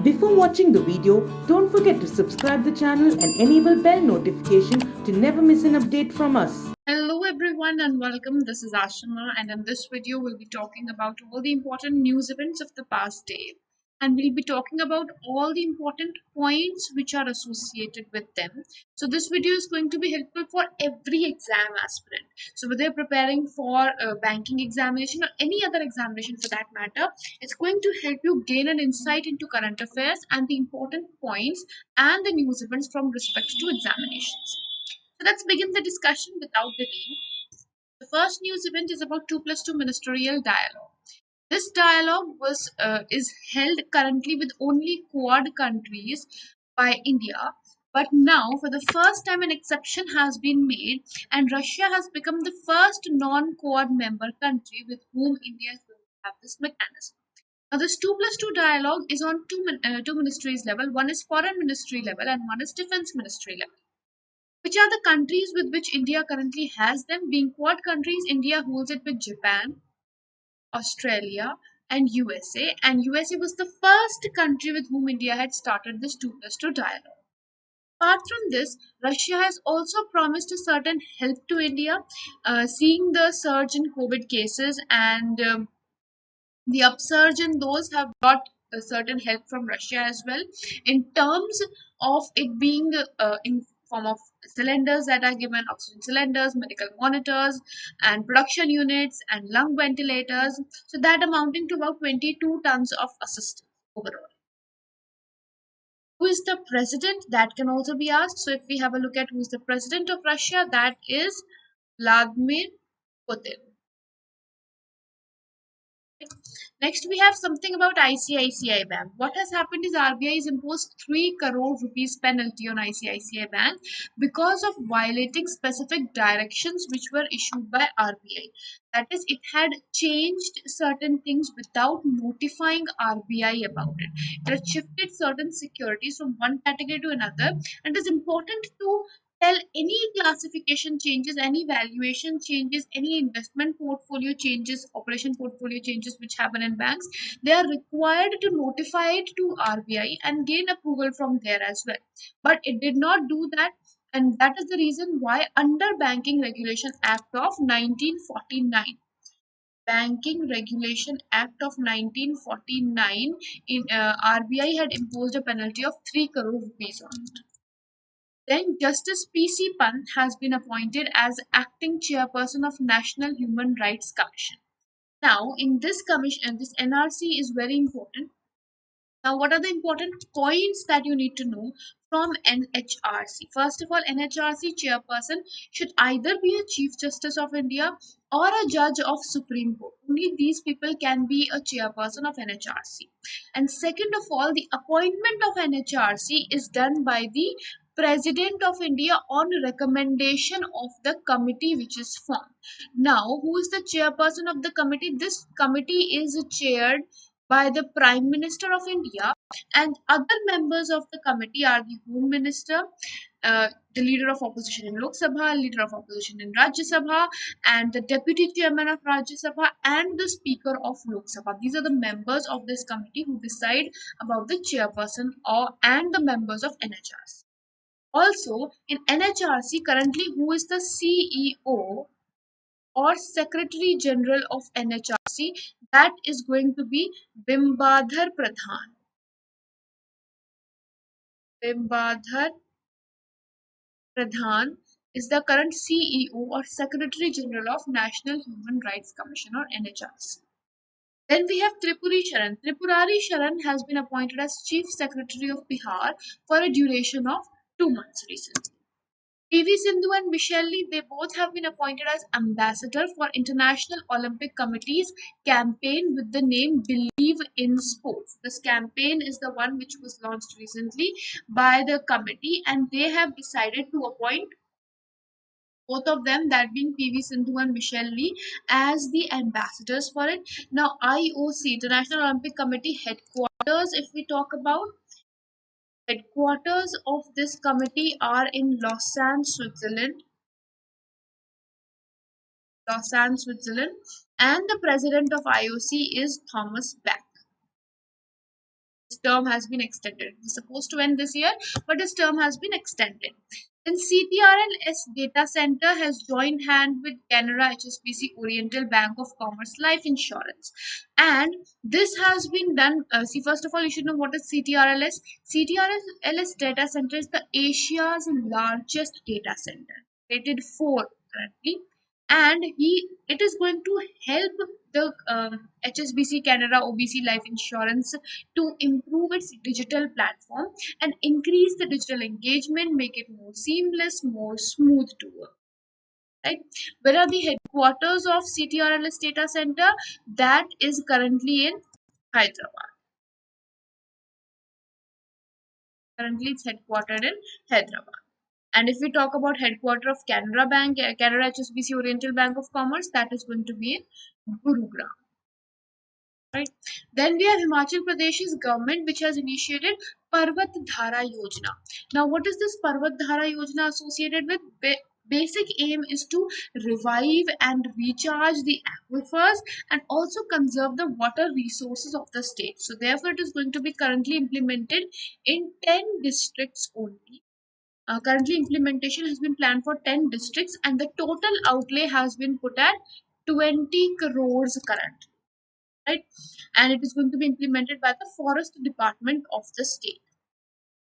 Before watching the video, don't forget to subscribe the channel and enable bell notification to never miss an update from us. Hello everyone and welcome. This is Ashima, and in this video we'll be talking about all the important news events of the past day, and we'll be talking about all the important points which are associated with them. So this video is going to be helpful for every exam aspirant. So whether you're preparing for a banking examination or any other examination for that matter, it's going to help you gain an insight into current affairs and the important points and the news events from respect to examinations. So let's begin the discussion without delay. The first news event is about 2+2 ministerial dialogue. This dialogue is held currently with only Quad countries by India, but now for the first time an exception has been made, and Russia has become the first non-Quad member country with whom India is going to have this mechanism. Now, this 2+2 dialogue is on two ministries level. One is foreign ministry level and one is defense ministry level. Which are the countries with which India currently has them? Being Quad countries, India holds it with Japan, Australia, and USA. And USA was the first country with whom India had started this 2+2 dialogue. Apart from this, Russia has also promised a certain help to India, seeing the surge in COVID cases and the upsurge in those have brought a certain help from Russia as well in terms of it being in form of cylinders that are given, oxygen cylinders, medical monitors, and production units and lung ventilators. So that amounting to about 22 tons of assistance overall. Who is the president? That can also be asked. So if we have a look at who is the president of Russia, that is Vladimir Putin. Next, we have something about ICICI Bank. What has happened is RBI has imposed 3 crore rupees penalty on ICICI Bank because of violating specific directions which were issued by RBI. That is, it had changed certain things without notifying RBI about it. It had shifted certain securities from one category to another, and it is important to tell any classification changes, any valuation changes, any investment portfolio changes, operation portfolio changes which happen in banks, they are required to notify it to RBI and gain approval from there as well. But it did not do that, and that is the reason why under Banking Regulation Act of 1949, Banking Regulation Act of 1949, RBI had imposed a penalty of 3 crore rupees on it. Then Justice P.C. Pant has been appointed as acting chairperson of National Human Rights Commission. Now, in this commission, this NRC is very important. Now, what are the important points that you need to know from NHRC? First of all, NHRC chairperson should either be a Chief Justice of India or a judge of Supreme Court. Only these people can be a chairperson of NHRC. And second of all, the appointment of NHRC is done by the President of India on recommendation of the committee which is formed. Now, who is the chairperson of the committee? This committee is chaired by the Prime Minister of India, and other members of the committee are the Home Minister, the Leader of Opposition in Lok Sabha, Leader of Opposition in Rajya Sabha, and the Deputy Chairman of Rajya Sabha and the Speaker of Lok Sabha. These are the members of this committee who decide about the chairperson and the members of NHRC. Also, in NHRC, currently, who is the CEO or Secretary General of NHRC? That is going to be Bimbadhar Pradhan. Bimbadhar Pradhan is the current CEO or Secretary General of National Human Rights Commission or NHRC. Then we have Tripuri Sharan. Tripurari Sharan has been appointed as Chief Secretary of Bihar for a duration of 2 months recently. PV Sindhu and Michelle Lee, they both have been appointed as ambassador for International Olympic Committee's campaign with the name Believe in Sports. This campaign is the one which was launched recently by the committee, and they have decided to appoint both of them, that being PV Sindhu and Michelle Lee, as the ambassadors for it. Now, IOC, International Olympic Committee headquarters, if we talk about, headquarters of this committee are in Lausanne, Switzerland. Lausanne, Switzerland, and the president of IOC is Thomas Bach. term has been extended. It was supposed to end this year, but its term has been extended. Then CTRLS Data Center has joined hand with Canara HSBC Oriental Bank of Commerce Life Insurance. And this has been done. See, first of all, you should know what is CTRLS. CTRLS Data Center is the Asia's largest data center, rated 4 currently. And it is going to help the HSBC Canada OBC Life Insurance to improve its digital platform and increase the digital engagement, make it more seamless, more smooth to work. Right? Where are the headquarters of CTRLS data center? That is currently in Hyderabad. Currently, it's headquartered in Hyderabad. And if we talk about headquarter of Canara Bank, Canara HSBC Oriental Bank of Commerce, that is going to be in Gurugram. Right. Then we have Himachal Pradesh's government, which has initiated Parvat Dhara Yojana. Now, what is this Parvat Dhara Yojana associated with? Basic aim is to revive and recharge the aquifers and also conserve the water resources of the state. So, therefore, it is going to be currently implemented in 10 districts only. Currently, implementation has been planned for 10 districts, and the total outlay has been put at 20 crores currently. Right? And it is going to be implemented by the Forest Department of the state.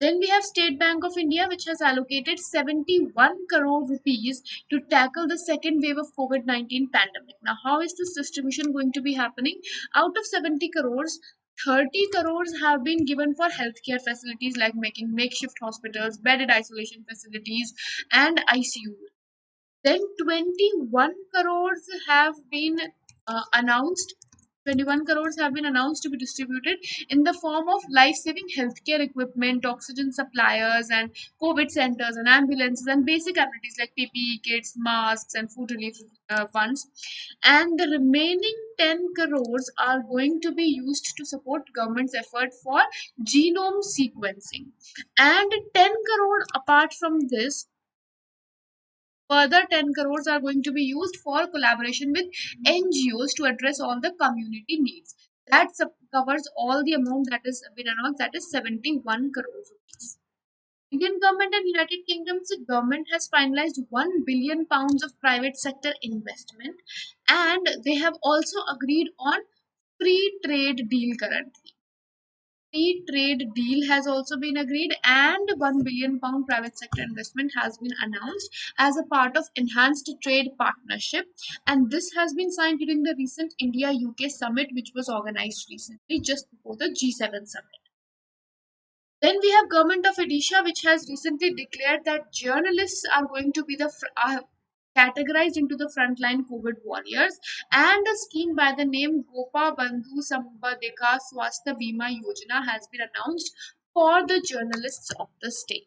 Then we have State Bank of India, which has allocated 71 crore rupees to tackle the second wave of COVID-19 pandemic. Now, how is this distribution going to be happening? Out of 70 crores, 30 crores have been given for healthcare facilities like making makeshift hospitals, bedded isolation facilities, and ICU. Then 21 crores have been announced 21 crores have been announced to be distributed in the form of life-saving healthcare equipment, oxygen suppliers, and COVID centers and ambulances and basic amenities like PPE kits, masks, and food relief funds. And the remaining 10 crores are going to be used to support government's effort for genome sequencing. And 10 crore apart from this, further 10 crores are going to be used for collaboration with NGOs to address all the community needs. That covers all the amount that is been announced, that is 71 crores rupees. Indian government and United Kingdom's government has finalized 1 billion pounds of private sector investment, and they have also agreed on free trade deal currently. Free trade deal has also been agreed, and £1 billion private sector investment has been announced as a part of enhanced trade partnership, and this has been signed during the recent India UK summit, which was organized recently just before the G7 summit. Then we have government of Odisha, which has recently declared that journalists are going to be categorized into the frontline COVID warriors, and a scheme by the name Gopa Bandhu Sambadeka Swastha Bima Yojana has been announced for the journalists of the state.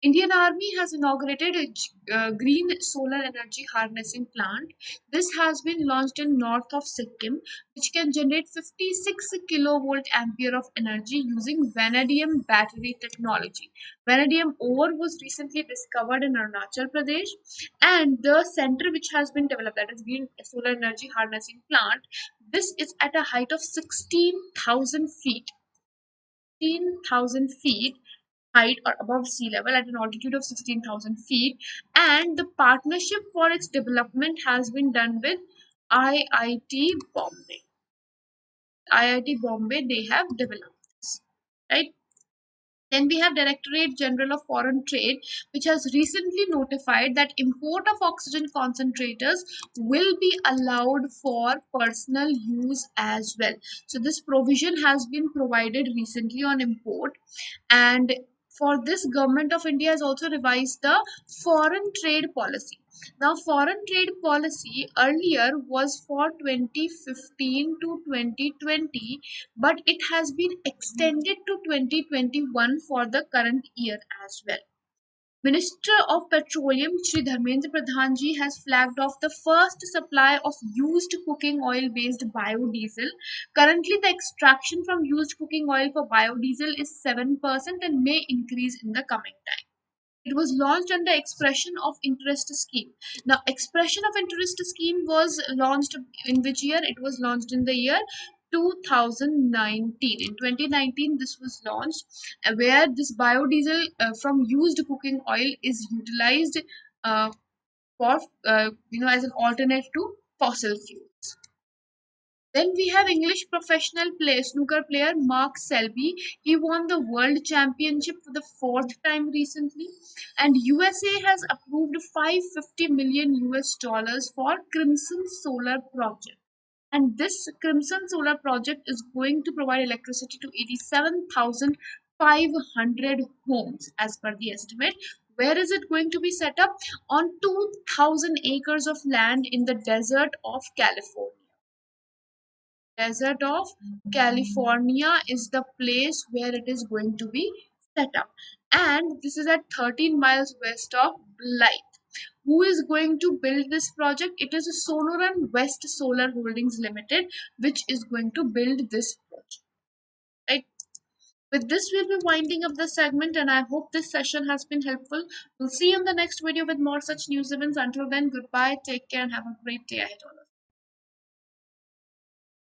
Indian Army has inaugurated a green solar energy harnessing plant. This has been launched in north of Sikkim, which can generate 56 kilovolt ampere of energy using vanadium battery technology. Vanadium ore was recently discovered in Arunachal Pradesh, and the center which has been developed, that is green solar energy harnessing plant, this is at a height of 16,000 feet. 16,000 feet height or above sea level at an altitude of 16,000 feet, and the partnership for its development has been done with IIT Bombay. IIT Bombay, they have developed this, right? Then we have Directorate General of Foreign Trade, which has recently notified that import of oxygen concentrators will be allowed for personal use as well. So this provision has been provided recently on import, and for this, Government of India has also revised the foreign trade policy. Now, foreign trade policy earlier was for 2015 to 2020, but it has been extended to 2021 for the current year as well. Minister of Petroleum Shri Dharmendra Pradhan ji has flagged off the first supply of used cooking oil based biodiesel. Currently, the extraction from used cooking oil for biodiesel is 7% and may increase in the coming time. It was launched under Expression of Interest Scheme. Now, Expression of Interest Scheme was launched in which year? It was launched in the year 2019. In 2019, this was launched, where this biodiesel from used cooking oil is utilized uh, for as an alternate to fossil fuels. Then we have English professional snooker player Mark Selby. He won the world championship for the fourth time recently, and USA has approved 550 million US dollars for Crimson Solar project. And this Crimson Solar project is going to provide electricity to 87,500 homes as per the estimate. Where is it going to be set up? On 2,000 acres of land in the desert of California. Desert of California is the place where it is going to be set up. And this is at 13 miles west of Blythe. Who is going to build this project? It is Sonoran West Solar Holdings Limited, which is going to build this project. Right? With this, we'll be winding up the segment, and I hope this session has been helpful. We'll see you in the next video with more such news events. Until then, goodbye, take care, and have a great day ahead.